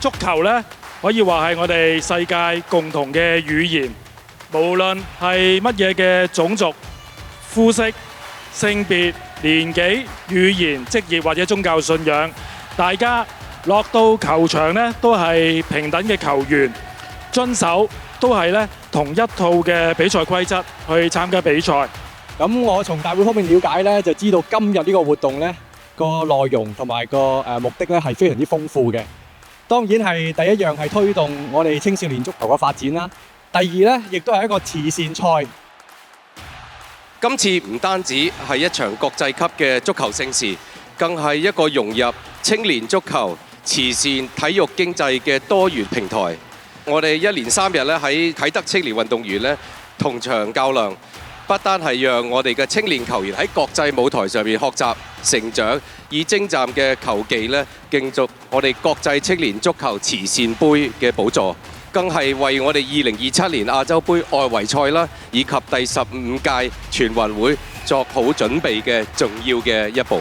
足球呢，可以話係我哋世界共同嘅語言，無論係乜嘢嘅種族、膚色、性別、年紀、語言、職業或者宗教信仰，大家落到球場呢都係平等嘅球員，遵守都係呢同一套嘅比賽規則去參加比賽。咁我從大會方面了解呢，就知道今日呢個活動呢個內容同埋個目的呢係非常之豐富嘅。當然係第一樣係推動我哋青少年足球嘅發展啦。第二呢，亦都係一個慈善賽。今次唔單止係一場國際級嘅足球盛事，更係一個融入青年足球、慈善、體育經濟嘅多元平台。我哋一連3日咧喺啟德青年運動員咧同場較量，不單係讓我哋嘅青年球員喺國際舞台上面學習成長，以精湛嘅球技咧競逐我哋國際青年足球慈善杯嘅寶座，更係為我哋2027年亞洲杯外圍賽啦，以及第15屆全運會作好準備嘅重要嘅一步。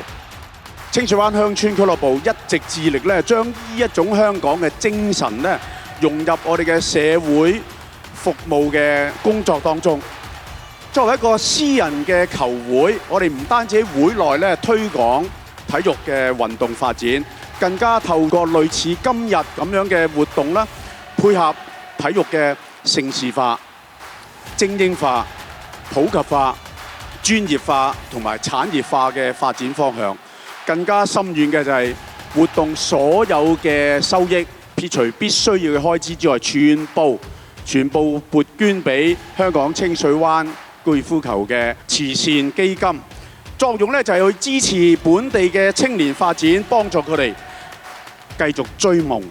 清水灣鄉村俱樂部一直致力咧，將呢一種香港嘅精神咧融入我哋嘅社會服務嘅工作當中。作為一個私人嘅球會，我哋唔單止喺會內咧推廣體育嘅運動發展，更加透過類似今日咁樣嘅活動啦，配合體育嘅盛事化、精英化、普及化、專業化同埋產業化嘅發展方向。更加深遠嘅就係活動所有嘅收益，撇除必須要嘅開支之外，全部撥捐俾香港清水灣高爾夫球嘅慈善基金。作用咧就係去支持本地嘅青年發展，幫助佢哋繼續追夢。